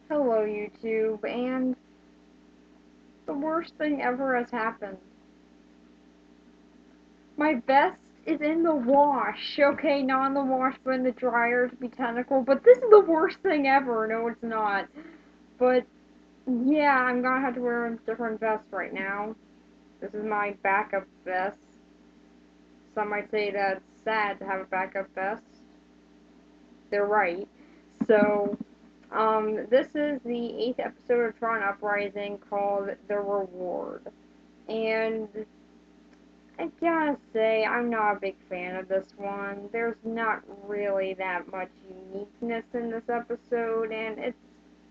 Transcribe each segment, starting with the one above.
Hello, YouTube, and the worst thing ever has happened. My vest is in the wash. Okay, not in the wash, but in the dryer to be technical. But this is the worst thing ever. No, it's not. But yeah, I'm gonna have to wear a different vest right now. This is my backup vest. Some might say that it's sad to have a backup vest. They're right. So, this is the 8th episode of Tron Uprising called The Reward. And I gotta say, I'm not a big fan of this one. There's not really that much uniqueness in this episode, and it's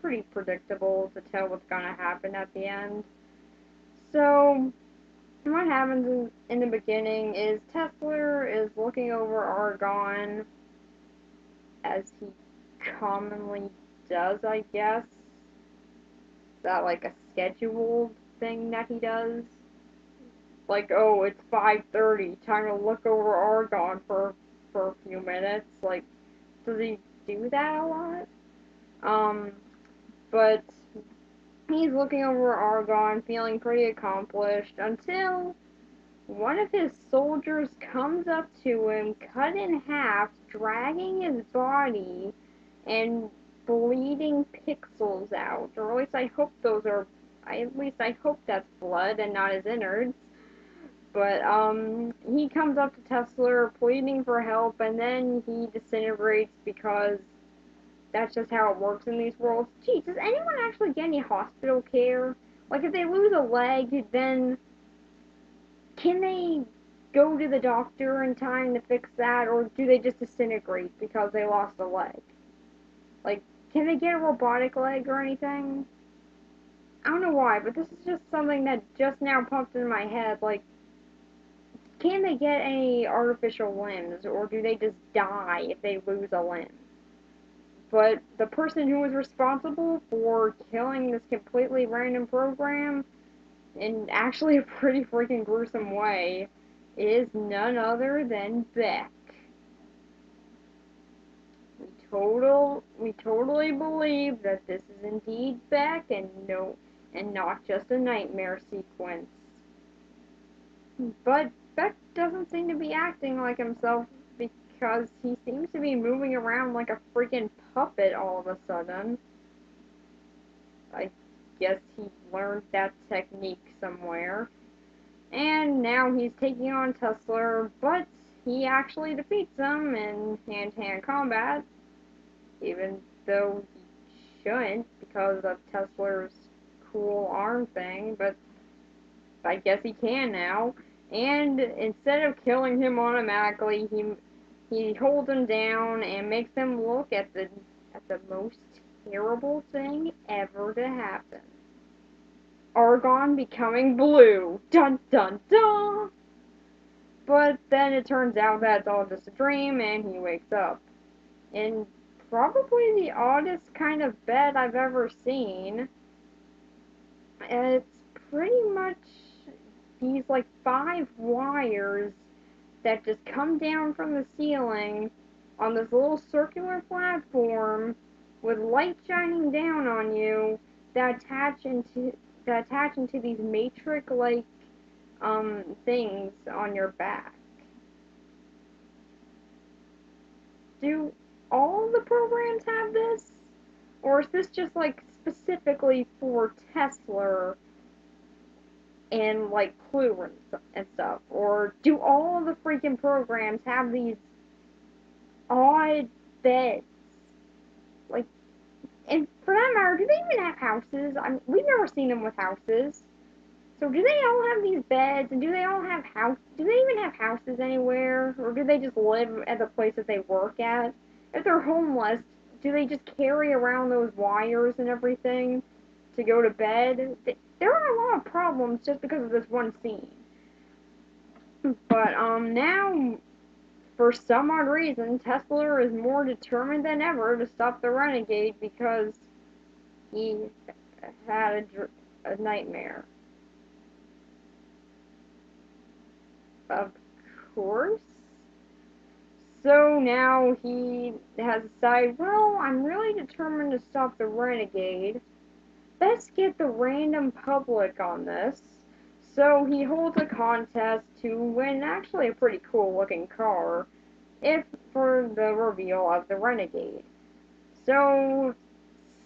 pretty predictable to tell what's gonna happen at the end. So, what happens in the beginning is Tesla is looking over Argon, as he commonly does, I guess. Is that like a scheduled thing that he does? Like, oh, it's 5:30, time to look over Argon for a few minutes. Like, does he do that a lot? Um, but he's looking over Argon, feeling pretty accomplished, until one of his soldiers comes up to him, cut in half, dragging his body, and bleeding pixels out. Or at least I hope those are. At least I hope that's blood and not his innards. But he comes up to Tesla pleading for help, and then he disintegrates because that's just how it works in these worlds. Gee, does anyone actually get any hospital care? Like, if they lose a leg, then can they go to the doctor in time to fix that, or do they just disintegrate because they lost a leg? Like, can they get a robotic leg or anything? I don't know why, but this is just something that just now popped in my head. Like, can they get any artificial limbs, or do they just die if they lose a limb? But the person who was responsible for killing this completely random program in actually a pretty freaking gruesome way is none other than Beck. We totally believe that this is indeed Beck and not just a nightmare sequence. But Beck doesn't seem to be acting like himself because he seems to be moving around like a freaking puppet all of a sudden. I guess he learned that technique somewhere. And now he's taking on Tesla, but he actually defeats him in hand-to-hand combat, even though he shouldn't because of Tesla's cool arm thing, but I guess he can now. And instead of killing him automatically, he holds him down and makes him look at the most terrible thing ever to happen. Argon becoming blue. Dun dun dun! But then it turns out that it's all just a dream and he wakes up. In probably the oddest kind of bed I've ever seen. It's pretty much these like 5 wires that just come down from the ceiling on this little circular platform with light shining down on you that attach into these matrix like things on your back. Do all the programs have this? Or is this just like specifically for Tesla and like Clue and stuff? Or do all the freaking programs have these odd beds? Like, and for that matter, do they even have houses? We've never seen them with houses. So do they all have these beds, and do they all have house? Do they even have houses anywhere, or do they just live at the place that they work at? If they're homeless, do they just carry around those wires and everything to go to bed? There are a lot of problems just because of this one scene. But now, for some odd reason, Tesla is more determined than ever to stop the renegade because he had a nightmare. Of course. So now he has decided, well, I'm really determined to stop the renegade. Let's get the random public on this. So he holds a contest to win actually a pretty cool looking car, if for the reveal of the renegade. So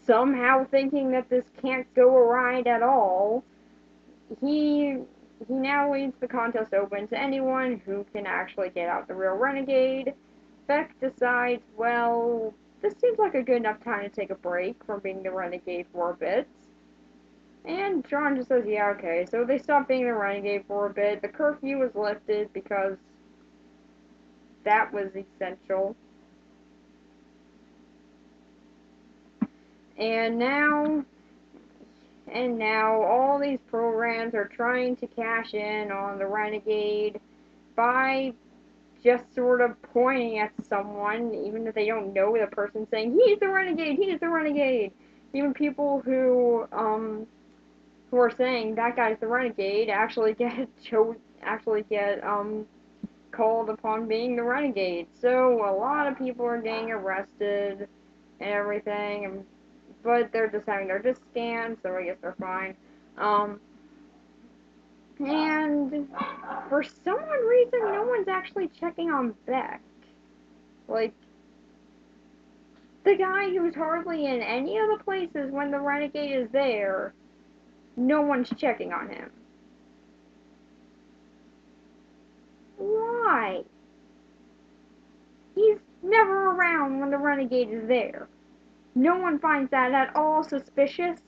somehow thinking that this can't go right at all, he he now leaves the contest open to anyone who can actually get out the real renegade. Beck decides, well, this seems like a good enough time to take a break from being the renegade for a bit. And Tron just says, yeah, okay. So they stop being the renegade for a bit. The curfew was lifted because that was essential. And now all these programs are trying to cash in on the renegade by just sort of pointing at someone, even if they don't know the person, saying, he's the renegade, he's the renegade. Even people who are saying that guy's the renegade actually get called upon being the renegade. So a lot of people are getting arrested and everything, but they're just having their disc scanned, so I guess they're fine. Um, and for some odd reason, no one's actually checking on Beck. Like, the guy who's hardly in any of the places when the renegade is there, no one's checking on him. Why? He's never around when the renegade is there. No one finds that at all suspicious.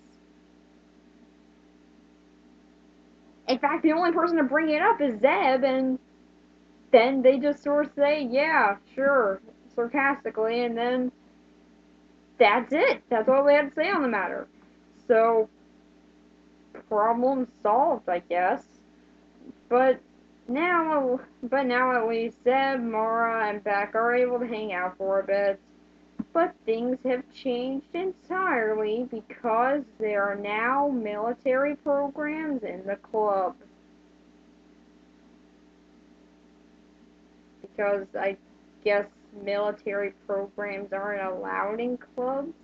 In fact, the only person to bring it up is Zeb, and then they just sort of say, yeah, sure, sarcastically, and then that's it. That's all they had to say on the matter. So, problem solved, I guess. But now at least Zeb, Mara, and Beck are able to hang out for a bit. But things have changed entirely because there are now military programs in the club. Because I guess military programs aren't allowed in clubs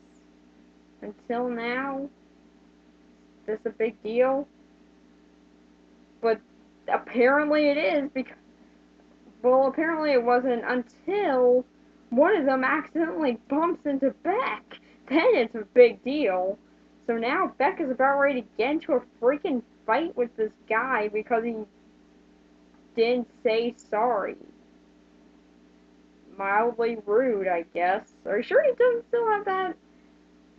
until now. Is this a big deal? But apparently it is because, well, apparently it wasn't until one of them accidentally bumps into Beck. Then it's a big deal. So now Beck is about ready to get into a freaking fight with this guy because he didn't say sorry. Mildly rude, I guess. Are you sure he doesn't still have that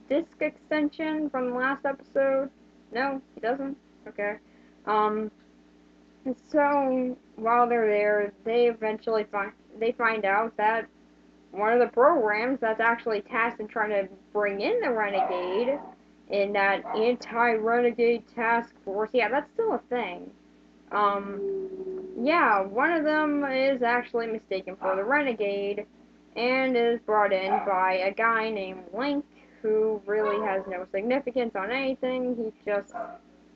disc extension from the last episode? No, he doesn't? Okay. Um, so while they're there, they find out that one of the programs that's actually tasked in trying to bring in the renegade in that anti-renegade task force. Yeah, that's still a thing. Yeah, one of them is actually mistaken for the renegade and is brought in by a guy named Link who really has no significance on anything. He just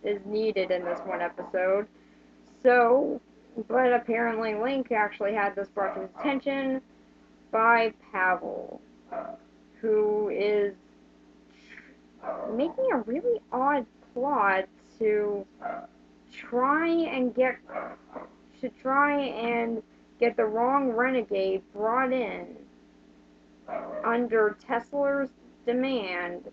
is needed in this one episode. So, but apparently Link actually had this brought to his attention by Pavel, who is making a really odd plot to try and get the wrong renegade brought in under Tesla's demand,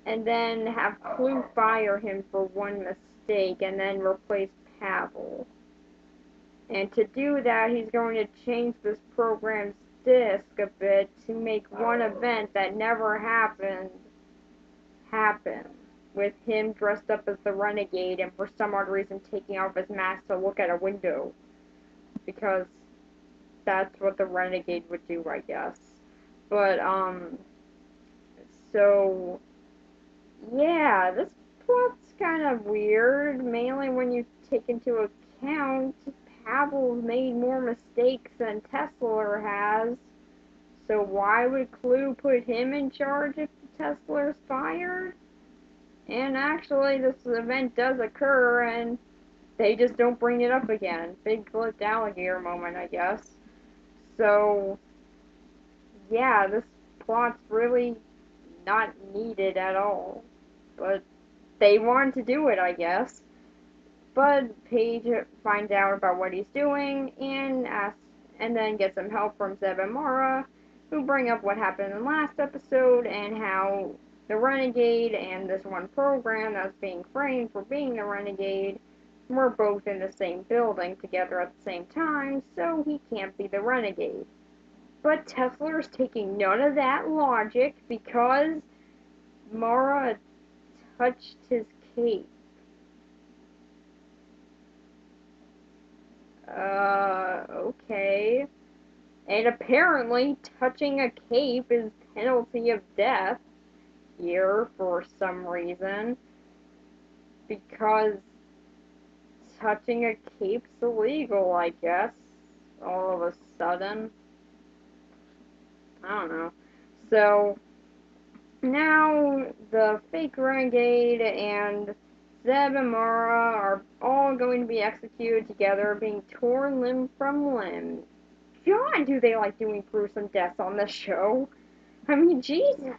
and then have Clue fire him for one mistake, and then replace Pavel. And to do that, he's going to change this program's disk a bit to make one event that never happened happen, with him dressed up as the renegade and for some odd reason taking off his mask to look at a window. Because that's what the renegade would do, I guess. But, so, yeah, this plot's kind of weird, mainly when you take into account Pavel's made more mistakes than Tesla has. So why would Clue put him in charge if Tesla's fired? And actually, this event does occur, and they just don't bring it up again. Big flipped alligator moment, I guess. So, yeah, this plot's really not needed at all. But they wanted to do it, I guess. But Paige finds out about what he's doing and asks, and then gets some help from Zeb and Mara, who bring up what happened in the last episode and how the Renegade and this one program that's being framed for being the Renegade were both in the same building together at the same time, so he can't be the Renegade. But Teslar's taking none of that logic because Mara touched his cape. Okay. And apparently, touching a cape is penalty of death here for some reason. Because touching a cape's illegal, I guess. All of a sudden. I don't know. So, now the fake renegade and Zeb and Mara are all going to be executed together, being torn limb from limb. God, do they like doing gruesome deaths on this show? I mean, Jesus.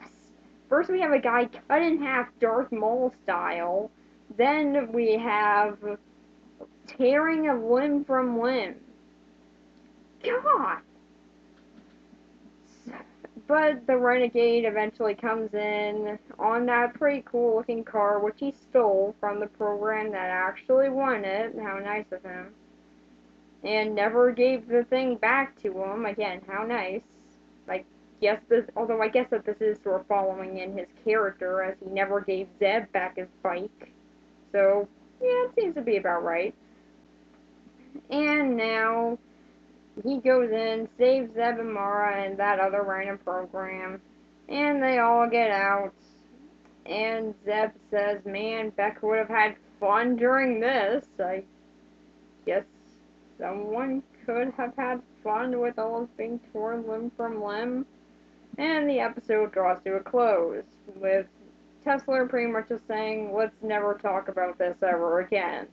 First we have a guy cut in half Darth Maul style. Then we have tearing a limb from limb. God. But the Renegade eventually comes in on that pretty cool looking car, which he stole from the program that actually won it. How nice of him. And never gave the thing back to him. Again, how nice. Like, yes, although I guess that this is sort of following in his character, as he never gave Zeb back his bike. So, yeah, it seems to be about right. And now, he goes in, saves Zeb and Mara and that other random program, and they all get out. And Zeb says, man, Beck would have had fun during this. I guess someone could have had fun with all of being torn limb from limb. And the episode draws to a close, with Tesla pretty much just saying, let's never talk about this ever again.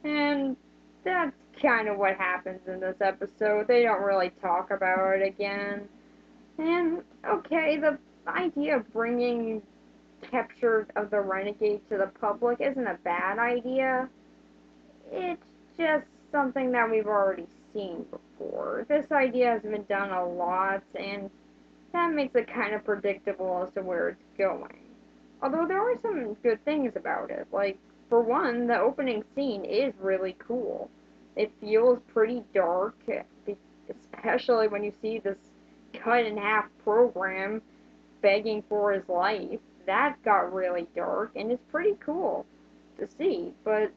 And that's kind of what happens in this episode. They don't really talk about it again. And, okay, the idea of bringing capture of the Renegade to the public isn't a bad idea. It's just something that we've already seen before. This idea has been done a lot, and that makes it kind of predictable as to where it's going. Although there are some good things about it. Like, for one, the opening scene is really cool. It feels pretty dark, especially when you see this cut in half program begging for his life. That got really dark, and it's pretty cool to see, but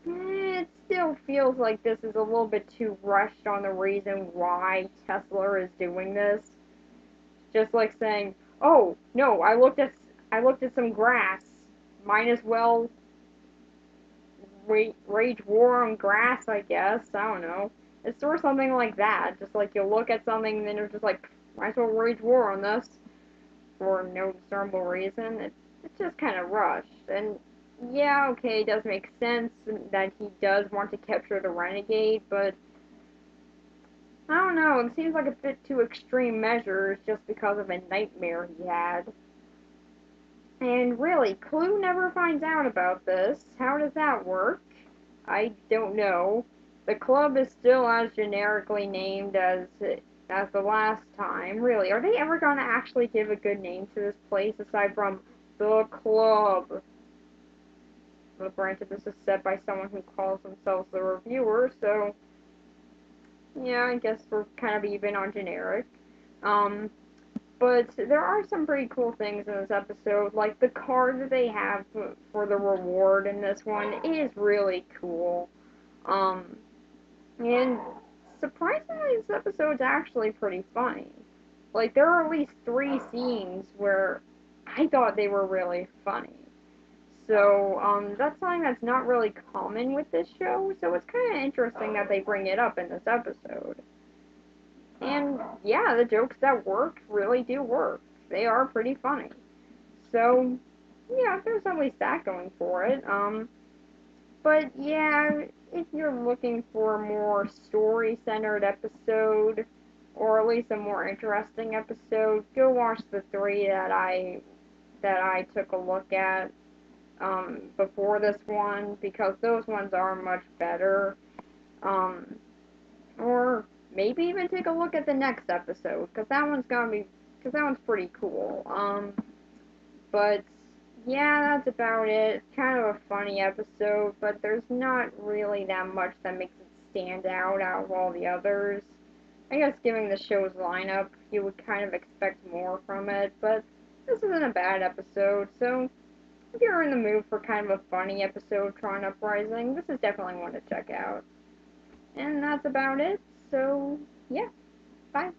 it still feels like this is a little bit too rushed on the reason why Tesla is doing this. Just like saying, "Oh no, I looked at some grass. Might as well wage war on grass, I guess. I don't know. It's sort of something like that. Just like you look at something and then you're just like, might as well wage war on this for no discernible reason. It's just kind of rushed. And yeah, okay, it does make sense that he does want to capture the Renegade, but I don't know. It seems like a bit too extreme measures just because of a nightmare he had. And really, Clue never finds out about this. How does that work? I don't know. The club is still as generically named as the last time. Really, are they ever gonna actually give a good name to this place aside from the club? Well, granted, this is said by someone who calls themselves the reviewer, so yeah, I guess we're kind of even on generic. Um, But there are some pretty cool things in this episode, like the card that they have for the reward in this one is really cool. Um, and surprisingly, this episode's actually pretty funny. Like, there are at least 3 scenes where I thought they were really funny. So, that's something that's not really common with this show, so it's kind of interesting that they bring it up in this episode. And yeah, the jokes that work really do work. They are pretty funny. So yeah, there's at least that going for it. But yeah, if you're looking for a more story-centered episode, or at least a more interesting episode, go watch the three that I took a look at before this one, because those ones are much better. Um, or maybe even take a look at the next episode, because that one's pretty cool. But yeah, that's about it. It's kind of a funny episode, but there's not really that much that makes it stand out of all the others. I guess given the show's lineup, you would kind of expect more from it, but this isn't a bad episode, so if you're in the mood for kind of a funny episode of Tron Uprising, this is definitely one to check out. And that's about it, so yeah, bye.